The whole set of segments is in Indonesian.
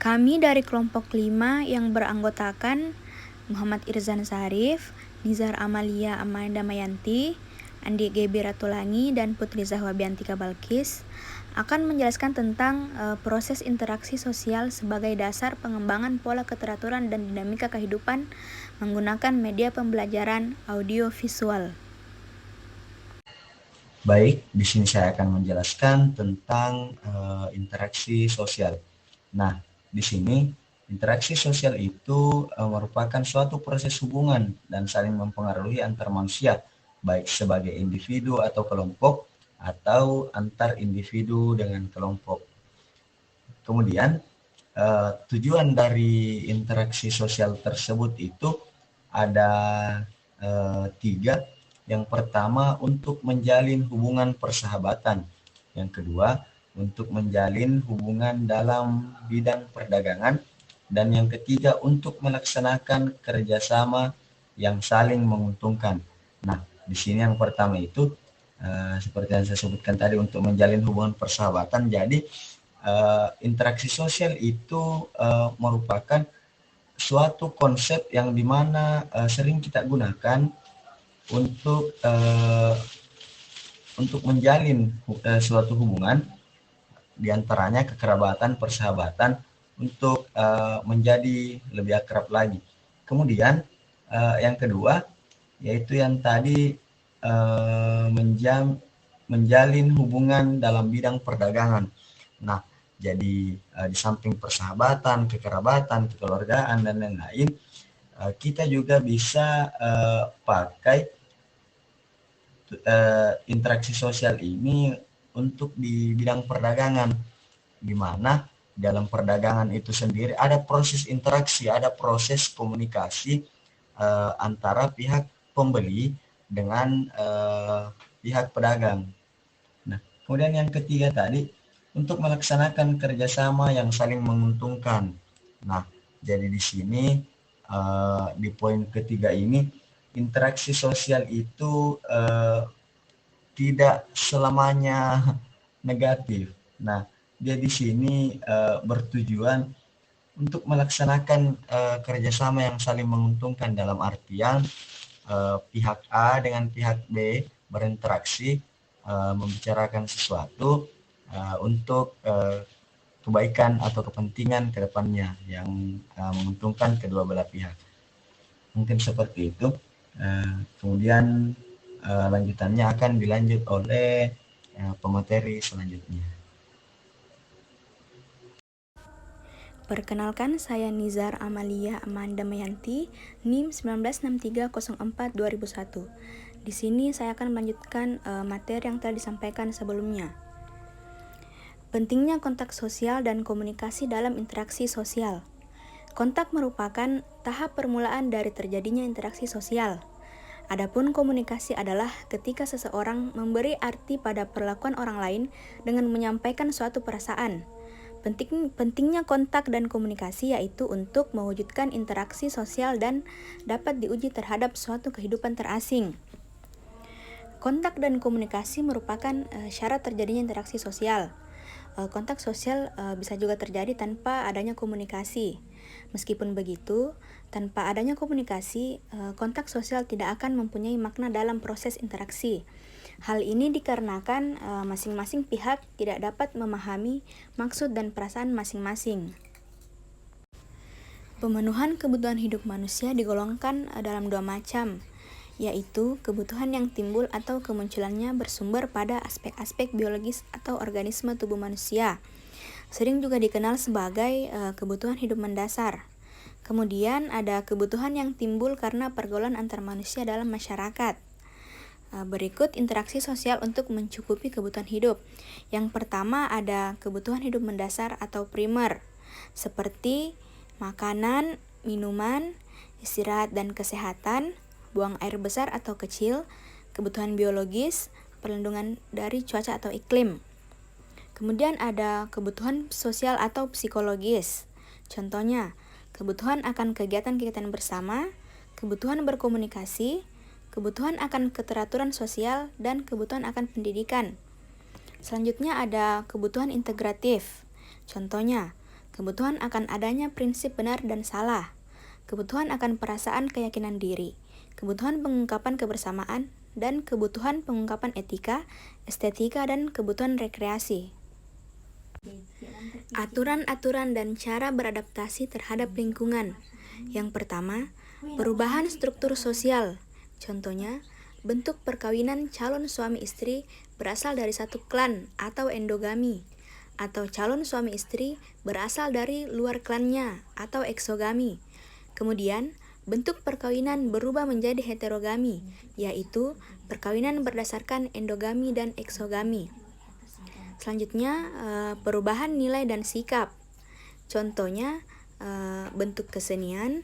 Kami dari kelompok 5 yang beranggotakan Muhammad Irzan Sarif, Nizar Amalia Amanda Mayanti, Andi Gebi Ratulangi, dan Putri Zahwa Biantika Balkis akan menjelaskan tentang proses interaksi sosial sebagai dasar pengembangan pola keteraturan dan dinamika kehidupan menggunakan media pembelajaran audio visual. Baik, di sini saya akan menjelaskan tentang interaksi sosial. Nah, di sini interaksi sosial itu merupakan suatu proses hubungan dan saling mempengaruhi antar manusia, baik sebagai individu atau kelompok, atau antar individu dengan kelompok. Kemudian, tujuan dari interaksi sosial tersebut itu ada 3. Yang pertama, untuk menjalin hubungan persahabatan. Yang kedua, untuk menjalin hubungan dalam bidang perdagangan. Dan yang ketiga, untuk melaksanakan kerjasama yang saling menguntungkan. Nah, di sini yang pertama itu, seperti yang saya sebutkan tadi, untuk menjalin hubungan persahabatan. Jadi, interaksi sosial itu merupakan suatu konsep yang dimana sering kita gunakan untuk menjalin suatu hubungan, diantaranya kekerabatan, persahabatan, untuk menjadi lebih akrab lagi. Kemudian yang kedua, yaitu yang tadi menjalin hubungan dalam bidang perdagangan. Nah, jadi di samping persahabatan, kekerabatan, kekeluargaan, dan lain-lain, kita juga bisa pakai interaksi sosial ini untuk di bidang perdagangan, di mana dalam perdagangan itu sendiri ada proses interaksi, ada proses komunikasi antara pihak pembeli dengan pihak pedagang. Nah, kemudian yang ketiga tadi, untuk melaksanakan kerjasama yang saling menguntungkan. Nah, jadi di sini di poin ketiga ini, interaksi sosial itu tidak selamanya negatif. Nah, dia di sini bertujuan untuk melaksanakan kerjasama yang saling menguntungkan, dalam artian pihak A dengan pihak B berinteraksi membicarakan sesuatu untuk kebaikan atau kepentingan ke depannya yang menguntungkan kedua belah pihak. Mungkin seperti itu. Kemudian lanjutannya akan dilanjut oleh pemateri selanjutnya. Perkenalkan, saya Nizar Amalia Amanda Mayanti, NIM 196304-2001. Di sini saya akan melanjutkan materi yang telah disampaikan sebelumnya. Pentingnya kontak sosial dan komunikasi dalam interaksi sosial. Kontak merupakan tahap permulaan dari terjadinya interaksi sosial. Adapun komunikasi adalah ketika seseorang memberi arti pada perlakuan orang lain dengan menyampaikan suatu perasaan. Pentingnya kontak dan komunikasi yaitu untuk mewujudkan interaksi sosial dan dapat diuji terhadap suatu kehidupan terasing. Kontak dan komunikasi merupakan syarat terjadinya interaksi sosial. Kontak sosial bisa juga terjadi tanpa adanya komunikasi. Meskipun begitu, tanpa adanya komunikasi, kontak sosial tidak akan mempunyai makna dalam proses interaksi. Hal ini dikarenakan masing-masing pihak tidak dapat memahami maksud dan perasaan masing-masing. Pemenuhan kebutuhan hidup manusia digolongkan dalam 2 macam, yaitu kebutuhan yang timbul atau kemunculannya bersumber pada aspek-aspek biologis atau organisme tubuh manusia. Sering juga dikenal sebagai kebutuhan hidup mendasar. Kemudian ada kebutuhan yang timbul karena pergaulan antar manusia dalam masyarakat. Berikut interaksi sosial untuk mencukupi kebutuhan hidup. Yang pertama ada kebutuhan hidup mendasar atau primer, seperti makanan, minuman, istirahat dan kesehatan, buang air besar atau kecil, kebutuhan biologis, perlindungan dari cuaca atau iklim. Kemudian ada kebutuhan sosial atau psikologis. Contohnya, kebutuhan akan kegiatan-kegiatan bersama, kebutuhan berkomunikasi, kebutuhan akan keteraturan sosial, dan kebutuhan akan pendidikan. Selanjutnya ada kebutuhan integratif. Contohnya, kebutuhan akan adanya prinsip benar dan salah, kebutuhan akan perasaan keyakinan diri, kebutuhan pengungkapan kebersamaan, dan kebutuhan pengungkapan etika, estetika, dan kebutuhan rekreasi. Aturan-aturan dan cara beradaptasi terhadap lingkungan. Yang pertama, perubahan struktur sosial. Contohnya, bentuk perkawinan calon suami istri berasal dari satu klan atau endogami, atau calon suami istri berasal dari luar klannya atau eksogami. Kemudian, bentuk perkawinan berubah menjadi heterogami, yaitu perkawinan berdasarkan endogami dan eksogami. Selanjutnya, perubahan nilai dan sikap. Contohnya, bentuk kesenian,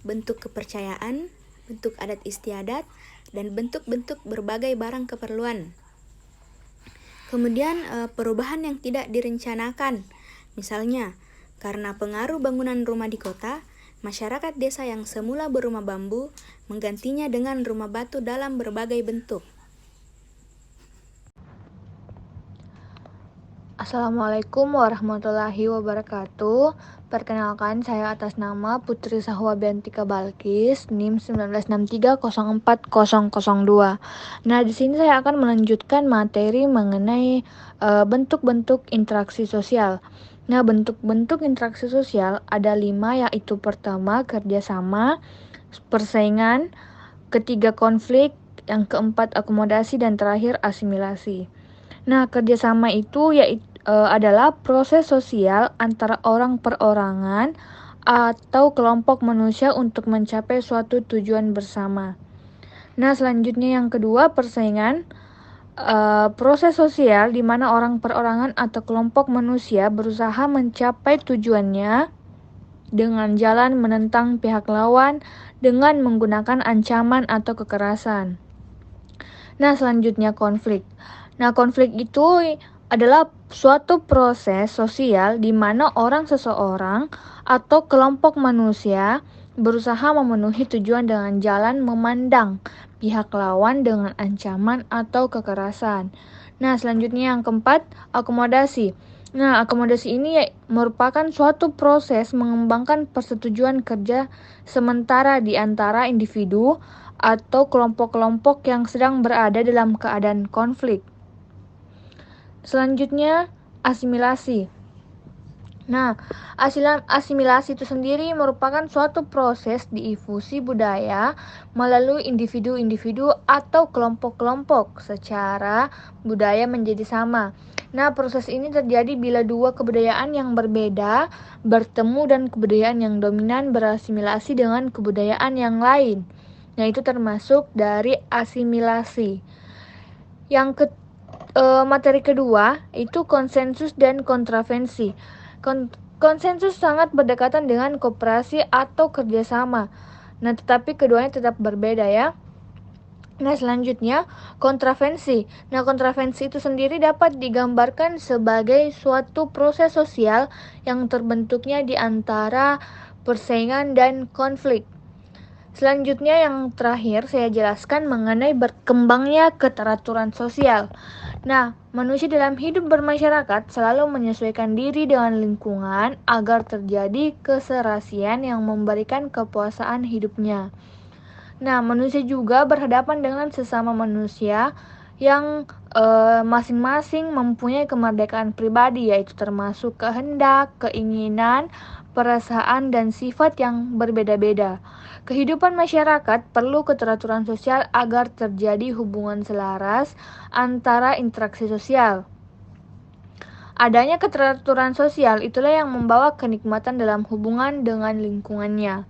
bentuk kepercayaan, bentuk adat istiadat, dan bentuk-bentuk berbagai barang keperluan. Kemudian, perubahan yang tidak direncanakan. Misalnya, karena pengaruh bangunan rumah di kota, masyarakat desa yang semula berumah bambu menggantinya dengan rumah batu dalam berbagai bentuk. Assalamualaikum warahmatullahi wabarakatuh. Perkenalkan, saya atas nama Putri Sahwa Biantika Balkis, NIM 1963040002. Nah, di sini saya akan melanjutkan materi mengenai bentuk-bentuk interaksi sosial. Nah, bentuk-bentuk interaksi sosial ada 5, yaitu pertama kerjasama, persaingan, ketiga konflik, yang keempat akomodasi, dan terakhir asimilasi. Nah, kerjasama itu adalah proses sosial antara orang perorangan atau kelompok manusia untuk mencapai suatu tujuan bersama. Nah, selanjutnya yang kedua, persaingan. Proses sosial di mana orang perorangan atau kelompok manusia berusaha mencapai tujuannya dengan jalan menentang pihak lawan dengan menggunakan ancaman atau kekerasan. Nah, selanjutnya konflik. Nah, konflik itu adalah suatu proses sosial di mana seseorang atau kelompok manusia berusaha memenuhi tujuan dengan jalan memandang pihak lawan dengan ancaman atau kekerasan. Nah, selanjutnya yang keempat, akomodasi. Nah, akomodasi ini merupakan suatu proses mengembangkan persetujuan kerja sementara di antara individu atau kelompok-kelompok yang sedang berada dalam keadaan konflik. Selanjutnya, asimilasi. Nah, asimilasi itu sendiri merupakan suatu proses diinfusi budaya melalui individu-individu atau kelompok-kelompok secara budaya menjadi sama. Nah, proses ini terjadi bila dua kebudayaan yang berbeda bertemu dan kebudayaan yang dominan berasimilasi dengan kebudayaan yang lain. Nah, itu termasuk dari asimilasi. Materi kedua itu konsensus dan kontravensi. Konsensus sangat berdekatan dengan kooperasi atau kerjasama. Nah, tetapi keduanya tetap berbeda ya. Nah, selanjutnya kontravensi. Nah, kontravensi itu sendiri dapat digambarkan sebagai suatu proses sosial yang terbentuknya di antara persaingan dan konflik. Selanjutnya yang terakhir saya jelaskan mengenai berkembangnya keteraturan sosial. Nah, manusia dalam hidup bermasyarakat selalu menyesuaikan diri dengan lingkungan agar terjadi keserasian yang memberikan kepuasan hidupnya. Nah, manusia juga berhadapan dengan sesama manusia yang masing-masing mempunyai kemerdekaan pribadi, yaitu termasuk kehendak, keinginan, perasaan, dan sifat yang berbeda-beda. Kehidupan masyarakat perlu keteraturan sosial agar terjadi hubungan selaras antara interaksi sosial. Adanya keteraturan sosial itulah yang membawa kenikmatan dalam hubungan dengan lingkungannya.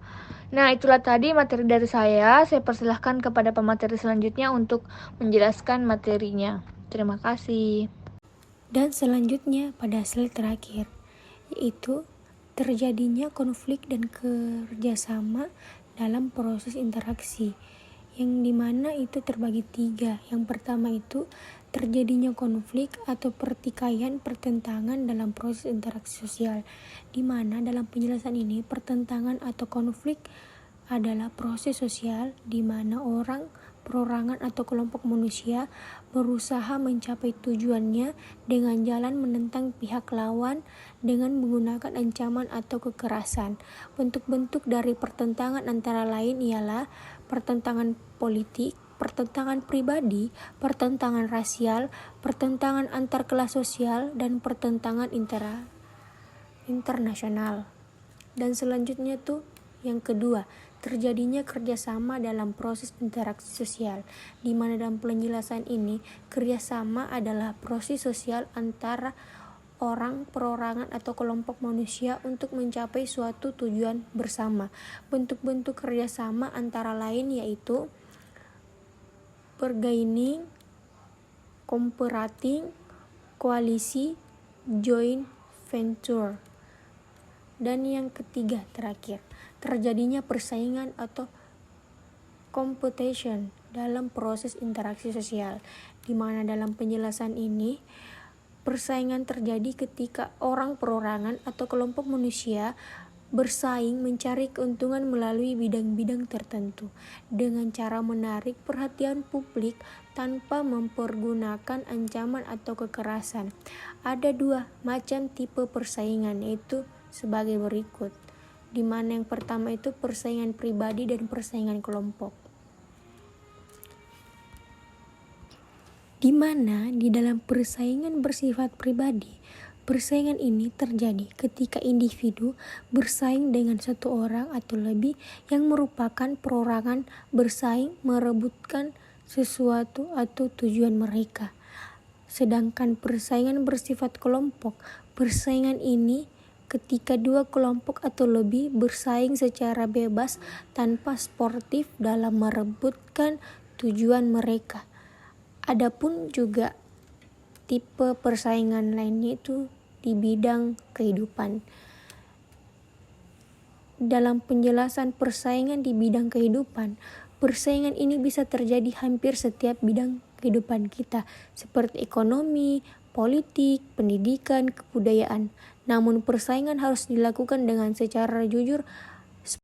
Nah, itulah tadi materi dari saya. Saya persilahkan kepada pemateri selanjutnya untuk menjelaskan materinya. Terima kasih. Dan selanjutnya pada slide terakhir, yaitu terjadinya konflik dan kerjasama dalam proses interaksi, yang dimana itu terbagi 3. Yang pertama itu terjadinya konflik atau pertikaian pertentangan dalam proses interaksi sosial, di mana dalam penjelasan ini pertentangan atau konflik adalah proses sosial di mana orang, perorangan atau kelompok manusia berusaha mencapai tujuannya dengan jalan menentang pihak lawan dengan menggunakan ancaman atau kekerasan. Bentuk-bentuk dari pertentangan antara lain ialah pertentangan politik, pertentangan pribadi, pertentangan rasial, pertentangan antar kelas sosial, dan pertentangan internasional. Dan selanjutnya tuh yang kedua, terjadinya kerjasama dalam proses interaksi sosial, di mana dalam penjelasan ini kerjasama adalah proses sosial antara orang, perorangan, atau kelompok manusia untuk mencapai suatu tujuan bersama. Bentuk-bentuk kerjasama antara lain yaitu bargaining, cooperating, koalisi, joint venture. Dan yang ketiga terakhir, terjadinya persaingan atau competition dalam proses interaksi sosial, di mana dalam penjelasan ini persaingan terjadi ketika orang, perorangan, atau kelompok manusia bersaing mencari keuntungan melalui bidang-bidang tertentu dengan cara menarik perhatian publik tanpa mempergunakan ancaman atau kekerasan. Ada dua macam tipe persaingan, yaitu sebagai berikut, di mana yang pertama itu persaingan pribadi dan persaingan kelompok. Di mana di dalam persaingan bersifat pribadi, persaingan ini terjadi ketika individu bersaing dengan satu orang atau lebih yang merupakan perorangan bersaing merebutkan sesuatu atau tujuan mereka. Sedangkan persaingan bersifat kelompok, persaingan ini ketika dua kelompok atau lebih bersaing secara bebas tanpa sportif dalam merebutkan tujuan mereka. Adapun juga tipe persaingan lainnya itu di bidang kehidupan. Dalam penjelasan persaingan di bidang kehidupan, persaingan ini bisa terjadi hampir setiap bidang kehidupan kita, seperti ekonomi, politik, pendidikan, kebudayaan. Namun persaingan harus dilakukan dengan secara jujur